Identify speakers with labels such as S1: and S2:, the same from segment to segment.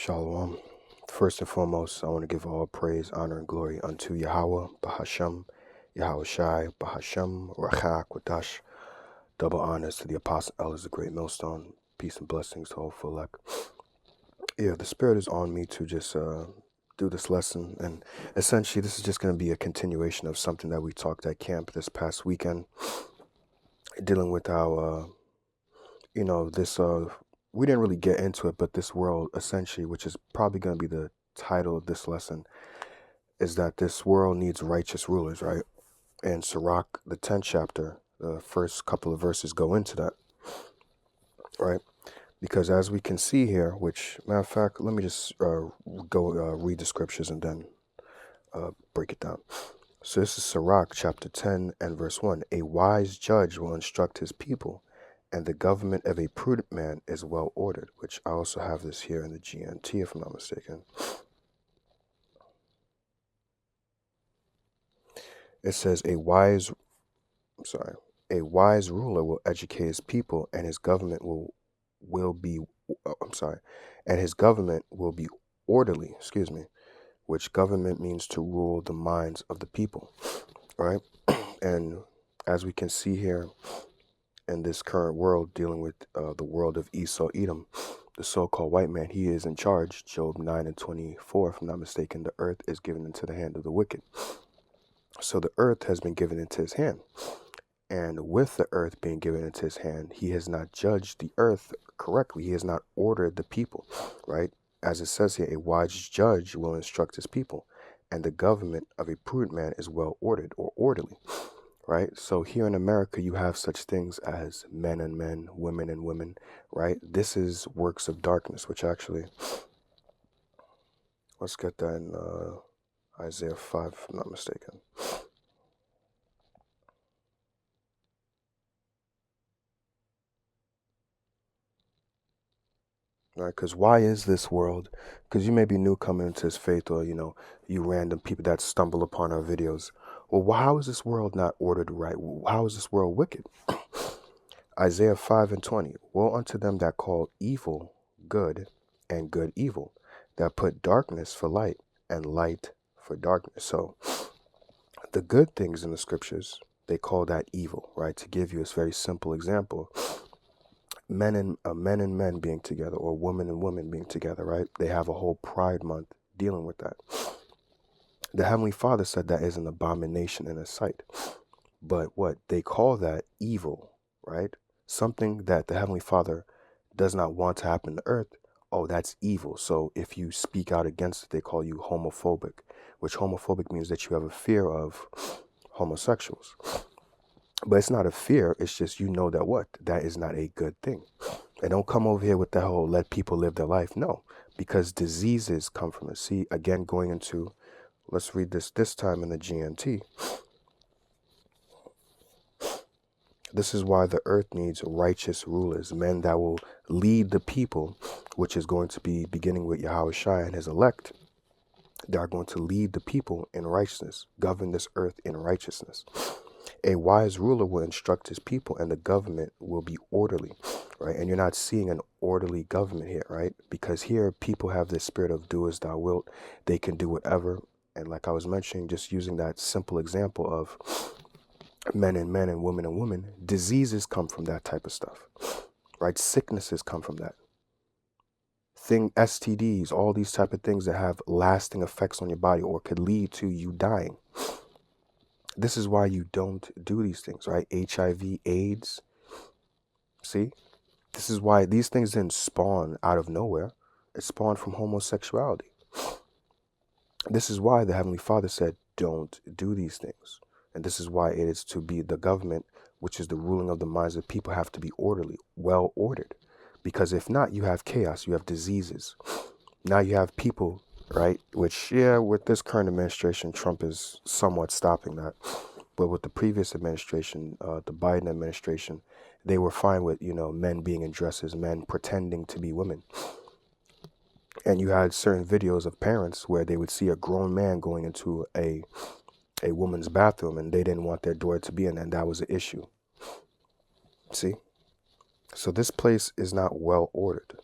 S1: Shalom. First and foremost, I want to give all praise, honor, and glory unto Yahweh, Bahashem, Yahweh Shai, Bahashem, Rachak, Wadash. Double honors to the Apostle Elders, the Great Millstone. Peace and blessings to all full elect. Yeah, the Spirit is on me to just do this lesson. And essentially, this is just going to be a continuation of something that we talked at camp this past weekend, dealing with how, this we didn't really get into it, but this world, essentially, which is probably going to be the title of this lesson, is that this world needs righteous rulers, right? And Sirach, the 10th chapter, the first couple of verses go into that, right? Because as we can see here, which, matter of fact, let me just go read the scriptures and then break it down. So this is Sirach, chapter 10 and verse 1. A wise judge will instruct his people, and the government of a prudent man is well ordered, which I also have this here in the GNT, if I'm not mistaken. It says, a wise ruler will educate his people, and his government will be orderly, which government means to rule the minds of the people, right? And as we can see here in this current world, dealing with the world of Esau, Edom, the so-called white man, he is in charge. Job 9 and 24, if I'm not mistaken, the earth is given into the hand of the wicked. So the earth has been given into his hand. And with the earth being given into his hand, he has not judged the earth correctly. He has not ordered the people, right? As it says here, a wise judge will instruct his people, and the government of a prudent man is well ordered or orderly, right? So here in America, you have such things as men and men, women and women, right? This is works of darkness, which actually, let's get that in Isaiah 5, if I'm not mistaken. Right, because why is this world? Because you may be new coming into this faith, or you random people that stumble upon our videos. Well, how is this world not ordered right? How is this world wicked? Isaiah 5 and 20. Woe unto them that call evil good and good evil, that put darkness for light and light for darkness. So the good things in the scriptures, they call that evil, right? To give you a very simple example, men and men being together, or women and women being together, right? They have a whole Pride Month dealing with that. The Heavenly Father said that is an abomination in His sight. But what they call that evil, right? Something that the Heavenly Father does not want to happen to earth. Oh, that's evil. So if you speak out against it, they call you homophobic, which homophobic means that you have a fear of homosexuals. But it's not a fear. It's just that is not a good thing. And don't come over here with the whole let people live their life. No, because diseases come from it. See, again, going into, let's read this time in the GNT. This is why the earth needs righteous rulers, men that will lead the people, which is going to be beginning with Yahweh Shai and his elect. They are going to lead the people in righteousness, govern this earth in righteousness. A wise ruler will instruct his people, and the government will be orderly, right? And you're not seeing an orderly government here, right? Because here people have this spirit of do as thou wilt. They can do whatever. And like I was mentioning, just using that simple example of men and men and women, diseases come from that type of stuff, right? Sicknesses come from that. STDs, all these type of things that have lasting effects on your body or could lead to you dying. This is why you don't do these things, right? HIV, AIDS. See? This is why these things didn't spawn out of nowhere. It spawned from homosexuality. This is why the Heavenly Father said, don't do these things. And this is why it is to be the government, which is the ruling of the minds of people, have to be orderly, well ordered. Because if not, you have chaos, you have diseases. Now you have people, right? Which, yeah, with this current administration, Trump is somewhat stopping that. But with the previous administration, the Biden administration, they were fine with, men being in dresses, men pretending to be women. And you had certain videos of parents where they would see a grown man going into a woman's bathroom, and they didn't want their daughter to be in, and that was an issue. See? So this place is not well ordered,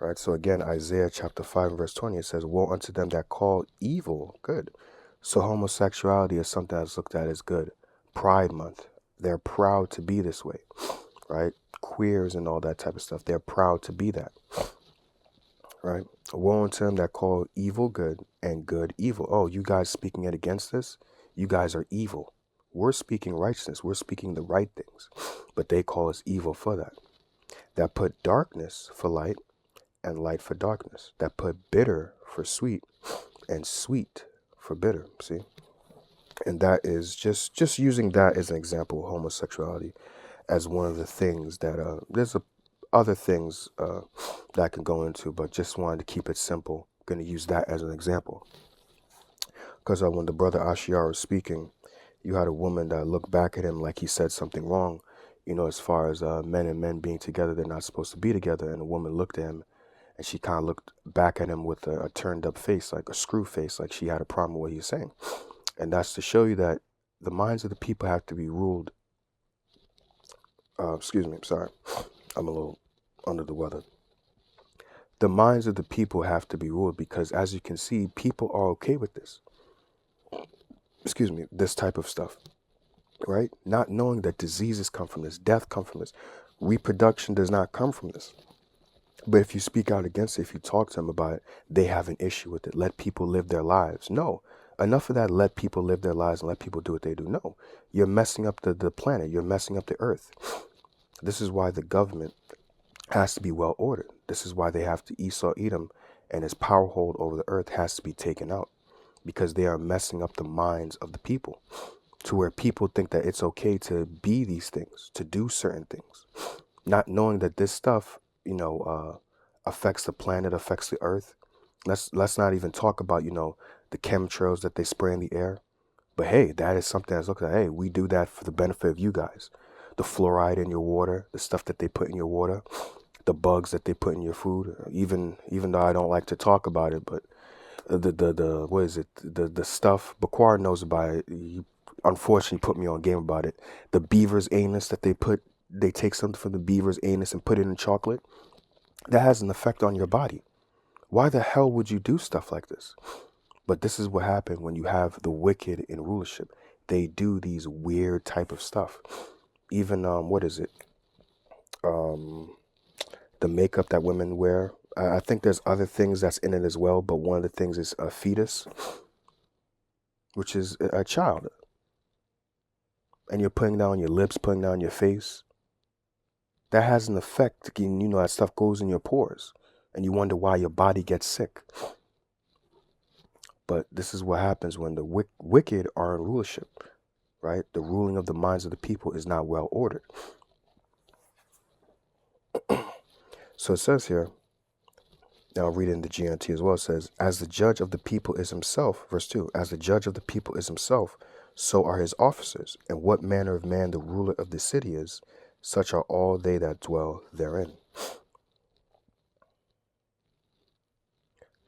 S1: Right? So again, Isaiah chapter 5 verse 20, it says, woe unto them that call evil good. So homosexuality is something that's looked at as good. Pride month, they're proud to be this way, right? Queers and all that type of stuff, they're proud to be that, right? Woe unto them that call evil good and good evil. Oh, you guys speaking it against this? You guys are evil. We're speaking righteousness. We're speaking the right things, but they call us evil for that. That put darkness for light and light for darkness. That put bitter for sweet and sweet for bitter. See? And that is just using that as an example of homosexuality as one of the things that there's other things that I can go into, but just wanted to keep it simple. Going to use that as an example. Because when the brother Ashiar was speaking, you had a woman that looked back at him like he said something wrong, as far as men and men being together, they're not supposed to be together. And the woman looked at him and she kind of looked back at him with a turned up face, like a screw face, like she had a problem with what he was saying. And that's to show you that the minds of the people have to be ruled. Excuse me, I'm sorry. I'm a little under the weather. The minds of the people have to be ruled because, as you can see, people are okay with this. Excuse me, this type of stuff, right? Not knowing that diseases come from this, death come from this, reproduction does not come from this. But if you speak out against it, if you talk to them about it, they have an issue with it. Let people live their lives. No, enough of that. Let people live their lives and let people do what they do. No, you're messing up the planet. You're messing up the earth. This is why the government has to be well ordered. This is why they have to Esau Edom and his power hold over the earth has to be taken out, because they are messing up the minds of the people to where people think that it's okay to be these things, to do certain things, not knowing that this stuff, affects the planet, affects the earth. Let's not even talk about, the chemtrails that they spray in the air. But hey, that is something that's looked at. Hey, we do that for the benefit of you guys. The fluoride in your water, the stuff that they put in your water, the bugs that they put in your food. Even though I don't like to talk about it, but the what is it? The stuff Baquar knows about it. He unfortunately put me on game about it. The beaver's anus that they take something from the beaver's anus and put it in chocolate. That has an effect on your body. Why the hell would you do stuff like this? But this is what happened when you have the wicked in rulership. They do these weird type of stuff. Even what is it? The makeup that women wear. I think there's other things that's in it as well, but one of the things is a fetus, which is a child. And you're putting that on your lips, putting that on your face. That has an effect. That stuff goes in your pores. And you wonder why your body gets sick. But this is what happens when the wicked are in rulership, right? The ruling of the minds of the people is not well ordered. So it says here, now I'll read it in the GNT as well, it says, as the judge of the people is himself, verse 2, as the judge of the people is himself, so are his officers. And what manner of man the ruler of the city is, such are all they that dwell therein.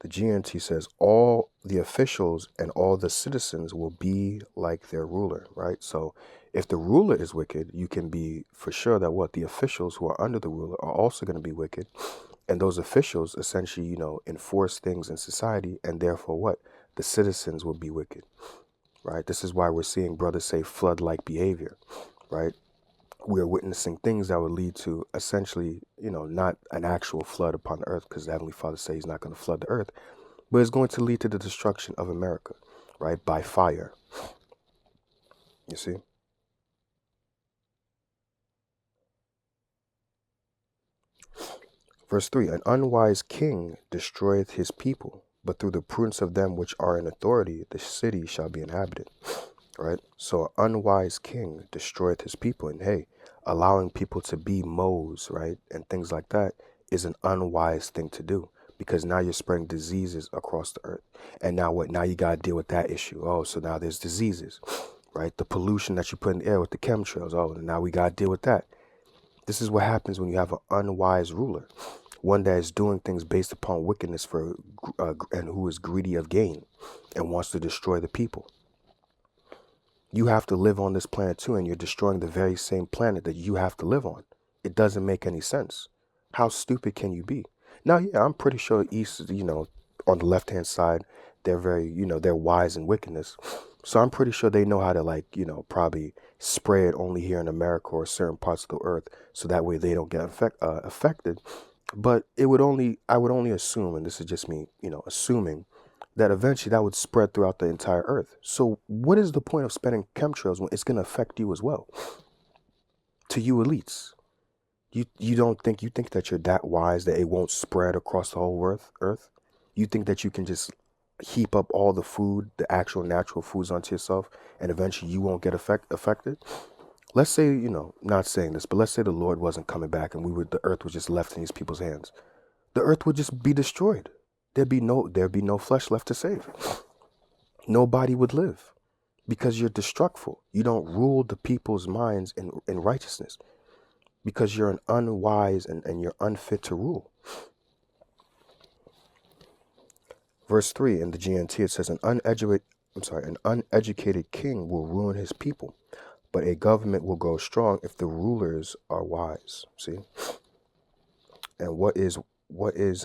S1: The GNT says all the officials and all the citizens will be like their ruler, right? So if the ruler is wicked, you can be for sure that the officials who are under the ruler are also going to be wicked. And those officials essentially, enforce things in society, and therefore the citizens will be wicked, right? This is why we're seeing brothers say flood-like behavior, right? We're witnessing things that would lead to essentially, not an actual flood upon the earth, because the Heavenly Father says he's not going to flood the earth, but it's going to lead to the destruction of America, right? By fire. You see? Verse 3, an unwise king destroyeth his people, but through the prudence of them which are in authority, the city shall be inhabited. Right? So an unwise king destroyeth his people. And hey, allowing people to be moles, right, and things like that is an unwise thing to do, because now you're spreading diseases across the earth. And now what? Now you got to deal with that issue. Oh, so now there's diseases, right? The pollution that you put in the air with the chemtrails. Oh, and now we got to deal with that. This is what happens when you have an unwise ruler, one that is doing things based upon wickedness and who is greedy of gain and wants to destroy the people. You have to live on this planet too, and you're destroying the very same planet that you have to live on. It doesn't make any sense. How stupid can you be? Now, yeah, I'm pretty sure East, on the left hand side, they're very, they're wise in wickedness. So I'm pretty sure they know how to, like, probably spray it only here in America or certain parts of the earth, so that way they don't get affected. But I would only assume, and this is just me, assuming that eventually that would spread throughout the entire earth. So what is the point of spending chemtrails when it's going to affect you as well? To you elites, you don't think you think that you're that wise that it won't spread across the whole earth? You think that you can just heap up all the food, the actual natural foods onto yourself, and eventually you won't get affected? Let's say, not saying this, but let's say the Lord wasn't coming back and the earth was just left in these people's hands. The earth would just be destroyed. There'd be no flesh left to save. Nobody would live because you're destructful. You don't rule the people's minds in righteousness because you're an unwise and you're unfit to rule. Verse 3 in the GNT, it says, an uneducated king will ruin his people, but a government will grow strong if the rulers are wise. See? And what is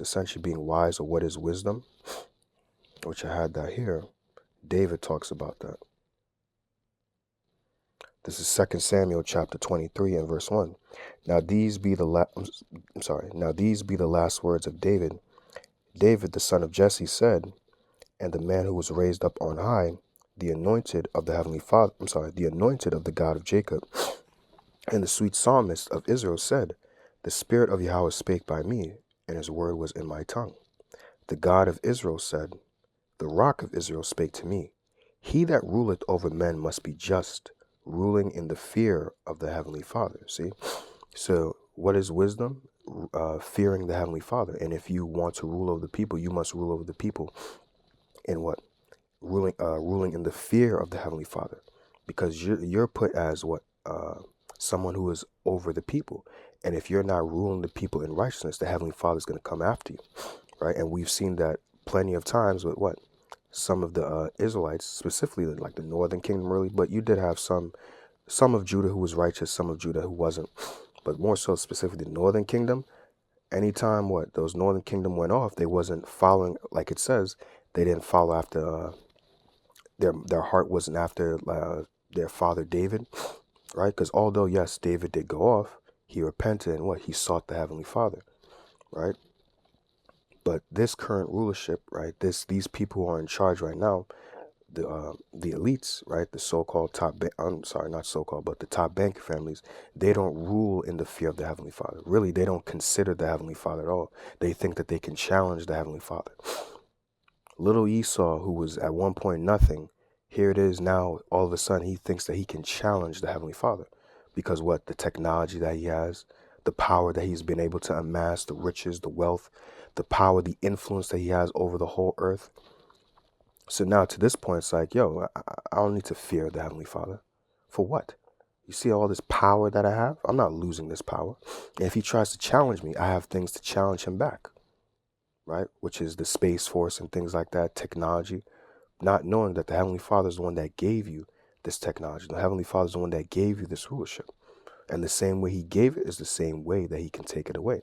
S1: essentially being wise, or what is wisdom? Which I had that here. David talks about that. This is 2 Samuel chapter 23 and verse 1. Now these be the last words of David. David, the son of Jesse, said, and the man who was raised up on high, the anointed of the heavenly Father, the anointed of the God of Jacob, and the sweet psalmist of Israel said, the Spirit of Yahweh spake by me, and his word was in my tongue. The God of Israel said, the rock of Israel spake to me. He that ruleth over men must be just, ruling in the fear of the heavenly Father. See? So what is wisdom? Fearing the heavenly Father. And if you want to rule over the people, you must rule over the people in what? Ruling in the fear of the heavenly Father, because you're put as what? Someone who is over the people. And if you're not ruling the people in righteousness, the heavenly Father is going to come after you, right? And we've seen that plenty of times with what? Some of the Israelites, specifically like the northern kingdom, really, but you did have some of Judah who was righteous, some of Judah who wasn't, but more so specifically the northern kingdom. Anytime what those northern kingdom went off, they wasn't following, like it says, they didn't follow after their heart wasn't after their father David, right? Because although yes, David did go off, he repented and what? He sought the heavenly Father, right? But this current rulership, right? These people who are in charge right now, the elites, right? The so-called not so-called, but the top bank families, they don't rule in the fear of the Heavenly Father. Really, they don't consider the Heavenly Father at all. They think that they can challenge the Heavenly Father. Little Esau, who was at one point nothing, here it is now, all of a sudden he thinks that he can challenge the Heavenly Father. Because what? The technology that he has, the power that he's been able to amass, the riches, the wealth, the power, the influence that he has over the whole earth. So now to this point, it's like, yo, I don't need to fear the Heavenly Father. For what? You see all this power that I have? I'm not losing this power. And if he tries to challenge me, I have things to challenge him back, right? Which is the Space Force and things like that, technology. Not knowing that the Heavenly Father is the one that gave you this technology. The Heavenly Father is the one that gave you this rulership. And the same way he gave it is the same way that he can take it away,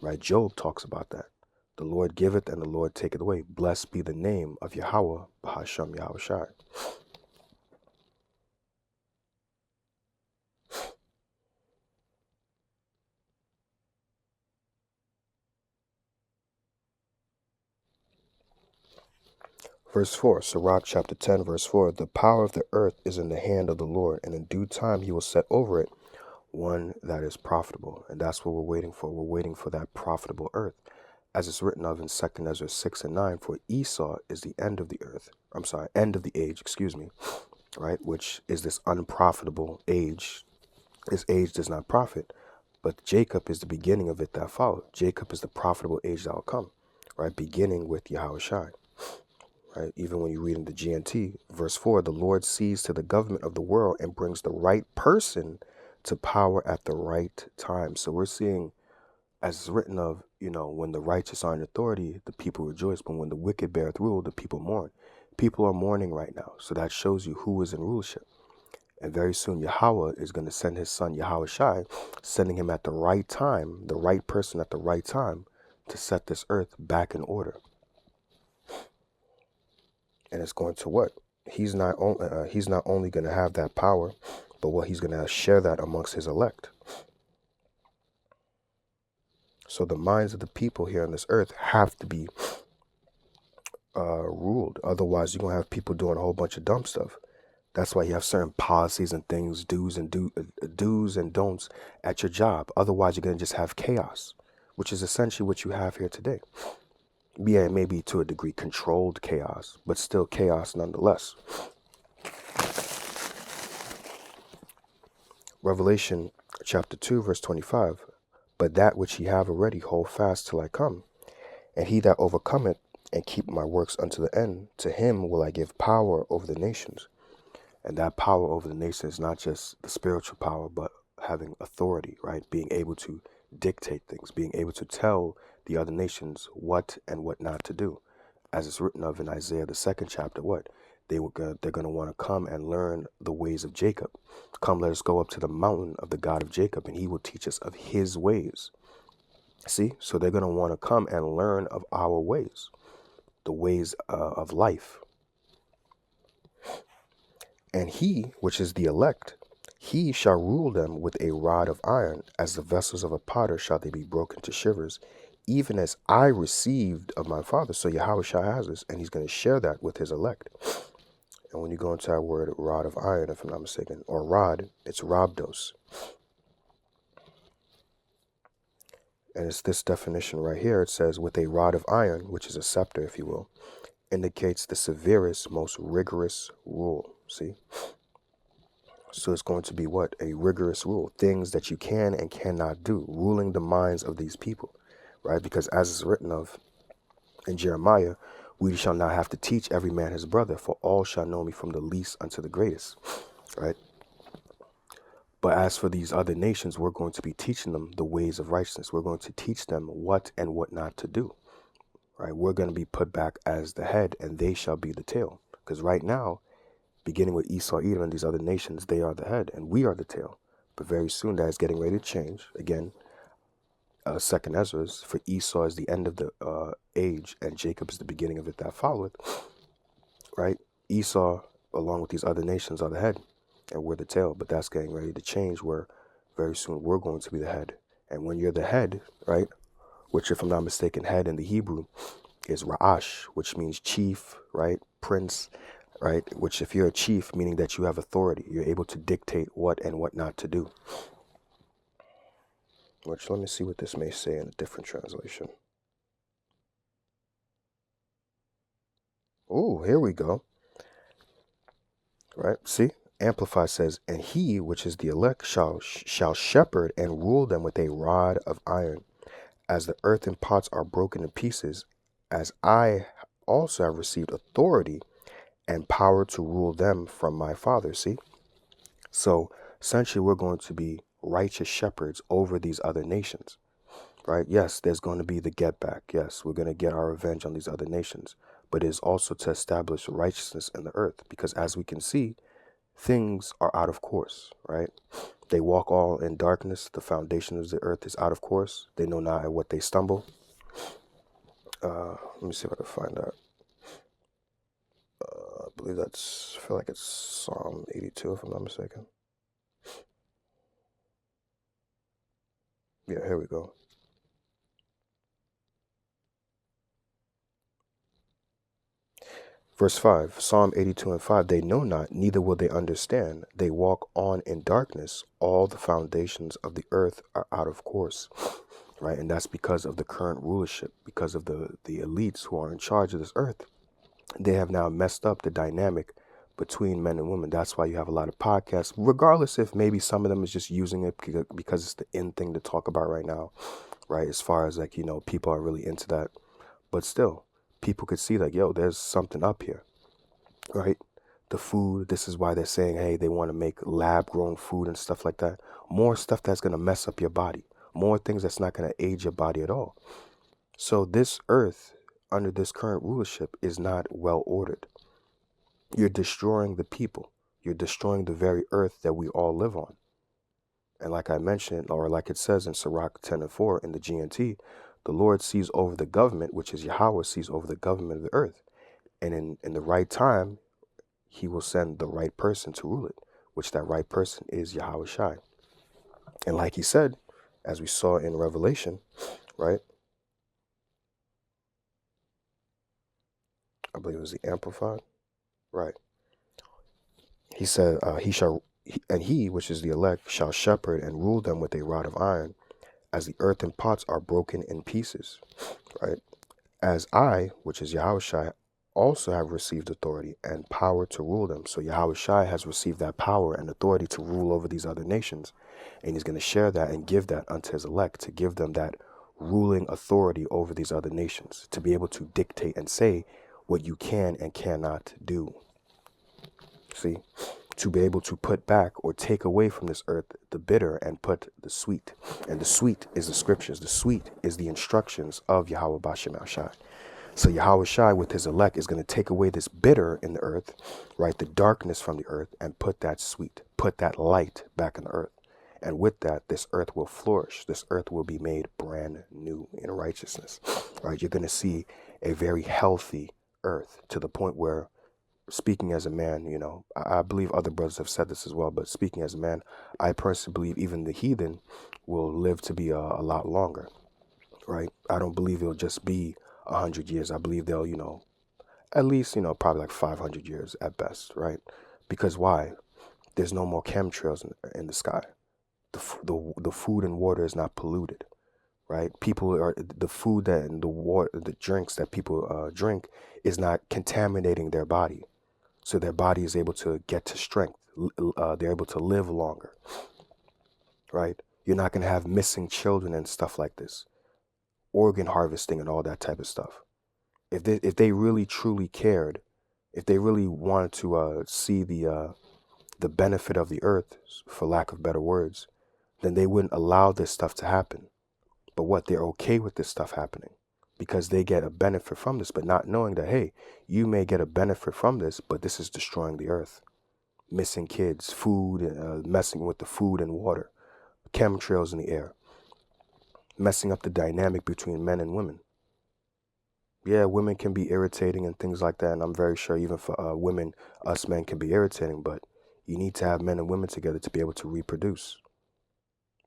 S1: right? Job talks about that. The Lord giveth and the Lord taketh away. Blessed be the name of Yahweh, Bahasham Yahweh Shai. Verse 4, Sirach chapter 10, verse 4, the power of the earth is in the hand of the Lord, and in due time he will set over it one that is profitable. And that's what we're waiting for. We're waiting for that profitable earth. As it's written of in 2 Ezra 6 and 9, for Esau is the end of the end of the age, right? Which is this unprofitable age. This age does not profit, but Jacob is the beginning of it that followed. Jacob is the profitable age that will come, right? Beginning with Yahweh Shai. Right? Even when you read in the GNT, verse 4, the Lord sees to the government of the world and brings the right person to power at the right time. So we're seeing, as it's written of, when the righteous are in authority, the people rejoice. But when the wicked beareth rule, the people mourn. People are mourning right now. So that shows you who is in rulership. And very soon Yahweh is going to send his son Yahweh Shai, sending him at the right time, the right person at the right time, to set this earth back in order. And it's going to what? He's not only going to have that power, but what he's going to share that amongst his elect. So the minds of the people here on this earth have to be ruled. Otherwise, you're going to have people doing a whole bunch of dumb stuff. That's why you have certain policies and things, do's and don'ts at your job. Otherwise, you're going to just have chaos, which is essentially what you have here today. Yeah, maybe to a degree controlled chaos, but still chaos nonetheless. Revelation chapter 2, verse 25. But that which ye have already hold fast till I come. And he that overcometh and keep my works unto the end, to him will I give power over the nations. And that power over the nations is not just the spiritual power, but having authority, right? Being able to dictate things, being able to tell the other nations what and what not to do. As it's written of in Isaiah, the 2nd chapter, what? They're going to want to come and learn the ways of Jacob. Come, let us go up to the mountain of the God of Jacob, and he will teach us of his ways. See? So they're going to want to come and learn of our ways, the ways of life. And he, which is the elect, he shall rule them with a rod of iron, as the vessels of a potter shall they be broken to shivers, even as I received of my father. So Yahweh Shai has this, and he's going to share that with his elect. And when you go into that word rod of iron, if I'm not mistaken, or rod, it's rabdos. And it's this definition right here. It says, with a rod of iron, which is a scepter, if you will, indicates the severest, most rigorous rule. See? So it's going to be what? A rigorous rule. Things that you can and cannot do. Ruling the minds of these people. Right? Because as it's written of in Jeremiah, we shall not have to teach every man his brother, for all shall know me from the least unto the greatest. Right? But as for these other nations, we're going to be teaching them the ways of righteousness. We're going to teach them what and what not to do. Right? We're going to be put back as the head, and they shall be the tail. Because right now, beginning with Esau, Edom, and these other nations, they are the head, and we are the tail. But very soon, that is getting ready to change. Again, 2nd Ezra, for Esau is the end of the age, and Jacob is the beginning of it that followeth. Right? Esau, along with these other nations, are the head, and we're the tail. But that's getting ready to change, where very soon we're going to be the head. And when you're the head, right, which, if I'm not mistaken, head in the Hebrew is Ra'ash, which means chief, right, prince, right, which if you're a chief, meaning that you have authority, you're able to dictate what and what not to do. Which, let me see what this may say in a different translation. Oh, here we go. Right, see? Amplify says, and he, which is the elect, shall shepherd and rule them with a rod of iron, as the earthen pots are broken in pieces, as I also have received authority and power to rule them from my Father. See? So essentially, we're going to be righteous shepherds over these other nations. Right? Yes, there's going to be the get back. Yes, we're going to get our revenge on these other nations. But it is also to establish righteousness in the earth. Because as we can see, things are out of course. Right? They walk all in darkness. The foundation of the earth is out of course. They know not at what they stumble. Let me see if I can find that. I believe I feel like it's Psalm 82, if I'm not mistaken. Yeah, here we go. Verse 5, Psalm 82 and 5, they know not, neither will they understand. They walk on in darkness. All the foundations of the earth are out of course. Right? And that's because of the current rulership, because of the elites who are in charge of this earth. They have now messed up the dynamic between men and women. That's why you have a lot of podcasts, regardless if maybe some of them is just using it because it's the in thing to talk about right now, right? As far as like, people are really into that. But still, people could see like, yo, there's something up here, right? The food, this is why they're saying, hey, they want to make lab grown food and stuff like that. More stuff that's going to mess up your body. More things that's not going to age your body at all. So this earth, under this current rulership, is not well ordered. You're destroying the people. You're destroying the very earth that we all live on. And like I mentioned, or like it says in Sirach 10 and 4 in the GNT, The Lord sees over the government, which is Yahweh sees over the government of the earth. And in the right time, he will send the right person to rule it, which that right person is Yahweh Shai. And like he said, as we saw in Revelation, right? I believe it was the Amplified, right? He said, he, which is the elect, shall shepherd and rule them with a rod of iron, as the earthen pots are broken in pieces, right? As I, which is Yahweh Shai, also have received authority and power to rule them. So Yahweh Shai has received that power and authority to rule over these other nations. And he's going to share that and give that unto his elect, to give them that ruling authority over these other nations, to be able to dictate and say what you can and cannot do. See, to be able to put back or take away from this earth the bitter and put the sweet. And the sweet is the scriptures. The sweet is the instructions of Yahweh Bashem Shai. So Yahweh Shai with his elect is going to take away this bitter in the earth, right? The darkness from the earth, and put that sweet, put that light back in the earth. And with that, this earth will flourish. This earth will be made brand new in righteousness, right? You're going to see a very healthy earth, to the point where, speaking as a man, you know, I believe other brothers have said this as well, but speaking as a man, I personally believe even the heathen will live to be a lot longer, right? I don't believe it'll just be 100 years. I believe they'll, you know, at least, you know, probably like 500 years at best, right? Because why? There's no more chemtrails in the sky. The food and water is not polluted, right? People are, the food that and the water, the drinks that people drink is not contaminating their body. So their body is able to get to strength. They're able to live longer, right? You're not going to have missing children and stuff like this, organ harvesting and all that type of stuff. If they really truly cared, if they really wanted to see the benefit of the earth, for lack of better words, then they wouldn't allow this stuff to happen. But what, they're okay with this stuff happening because they get a benefit from this, but not knowing that, hey, you may get a benefit from this, but this is destroying the earth. Missing kids, food, messing with the food and water, chemtrails in the air, messing up the dynamic between men and women. Yeah, women can be irritating and things like that, and I'm very sure even for women, us men can be irritating, but you need to have men and women together to be able to reproduce.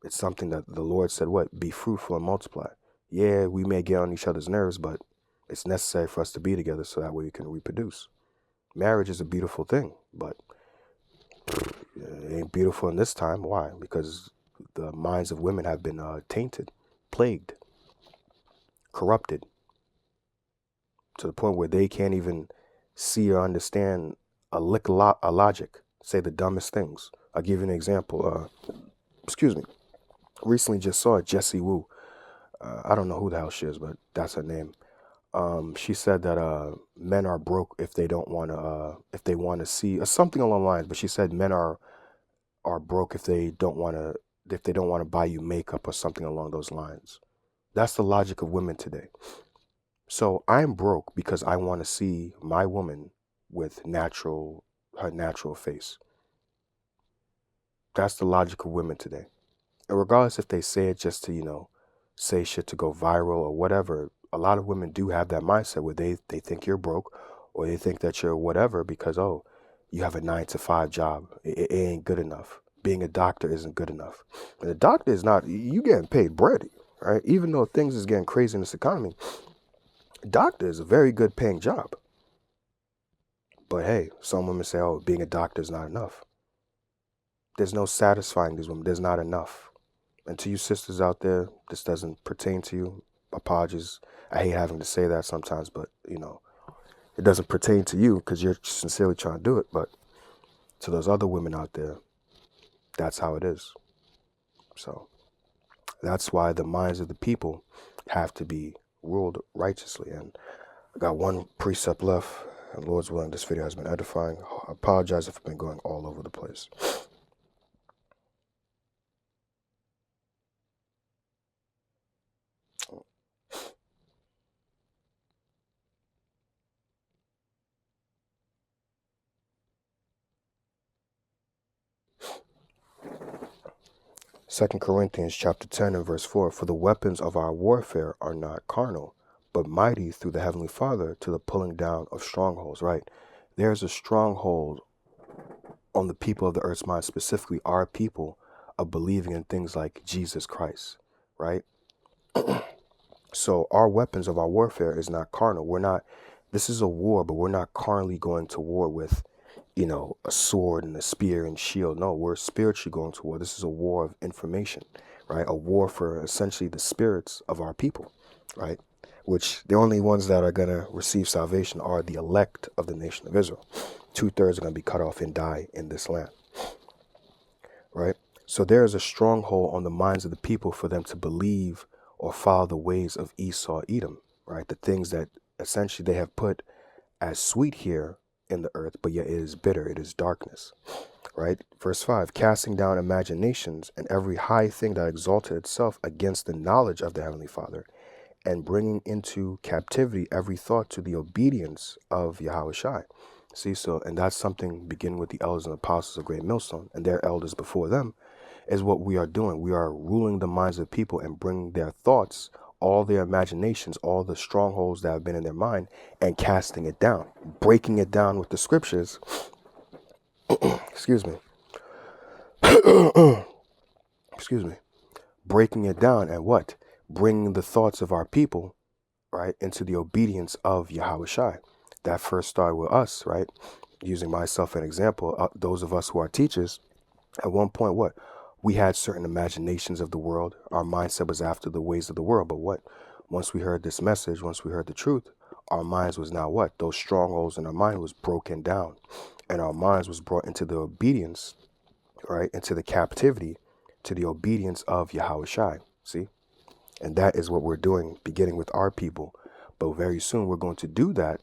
S1: It's something that the Lord said, what? Be fruitful and multiply. Yeah, we may get on each other's nerves, but it's necessary for us to be together so that way we can reproduce. Marriage is a beautiful thing, but it ain't beautiful in this time. Why? Because the minds of women have been tainted, plagued, corrupted, to the point where they can't even see or understand a logic, say the dumbest things. I'll give you an example. Excuse me. Recently just saw Jessie Wu. I don't know who the hell she is, but that's her name. She said that men are broke if they don't want to, if they want to see, something along the lines. But she said men are broke if they don't want to buy you makeup or something along those lines. That's the logic of women today. So I'm broke because I want to see my woman with her natural face. That's the logic of women today. And regardless if they say it just to, you know, say shit to go viral or whatever, a lot of women do have that mindset where they think you're broke, or they think that you're whatever because, oh, you have a 9 to 5 job. It ain't good enough. Being a doctor isn't good enough. And a doctor is not, you getting paid bread, right? Even though things is getting crazy in this economy, doctor is a very good paying job. But hey, some women say, oh, being a doctor is not enough. There's no satisfying these women. There's not enough. And to you sisters out there, this doesn't pertain to you. Apologies. I hate having to say that sometimes, but you know, it doesn't pertain to you because you're sincerely trying to do it. But to those other women out there, that's how it is. So that's why the minds of the people have to be ruled righteously. And I got one precept left, and Lord's willing, this video has been edifying. I apologize if I've been going all over the place. 2 Corinthians chapter 10 and verse 4, for the weapons of our warfare are not carnal, but mighty through the Heavenly Father to the pulling down of strongholds, right? There's a stronghold on the people of the earth's mind, specifically our people, of believing in things like Jesus Christ, right? So our weapons of our warfare is not carnal. This is a war, but we're not carnally going to war with, a sword and a spear and shield. No, we're spiritually going to war. This is a war of information, right? A war for essentially the spirits of our people, right? Which the only ones that are going to receive salvation are the elect of the nation of Israel. 2/3 are going to be cut off and die in this land, right? So there is a stronghold on the minds of the people for them to believe or follow the ways of Esau, Edom, right? The things that essentially they have put as sweet here in the earth, but yet it is bitter, it is darkness, right? Verse 5, casting down imaginations and every high thing that exalted itself against the knowledge of the Heavenly Father, and bringing into captivity every thought to the obedience of Yahushua. See, so, and that's something beginning with the elders and apostles of Great Millstone and their elders before them, is what we are doing. We are ruling the minds of people and bringing their thoughts, all their imaginations, all the strongholds that have been in their mind, and casting it down, breaking it down with the scriptures. Excuse me. Excuse me. Breaking it down and what? Bringing the thoughts of our people, right, into the obedience of Yahushua. That first started with us, right? Using myself as an example, those of us who are teachers, at one point, what? We had certain imaginations of the world. Our mindset was after the ways of the world. But what? Once we heard this message, once we heard the truth, our minds was now what? Those strongholds in our mind was broken down. And our minds was brought into the obedience, right? Into the captivity, to the obedience of Yahushua. See? And that is what we're doing, beginning with our people. But very soon we're going to do that,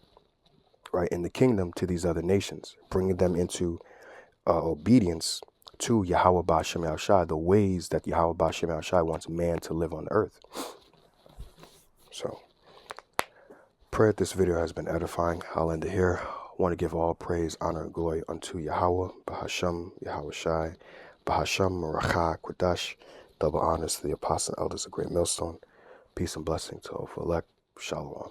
S1: right, in the kingdom to these other nations, bringing them into obedience to Yahweh Ba'Shem Yahushua, the ways that Yahweh Ba'Shem Yahushua wants man to live on earth. So, pray that this video has been edifying. I'll end it here. I want to give all praise, honor, and glory unto Yahweh, Ba'Shem Yahushua, Ba'Shem Maracha Quadash. Double honors to the apostles and elders of Great Millstone. Peace and blessing to all elect. Shalom.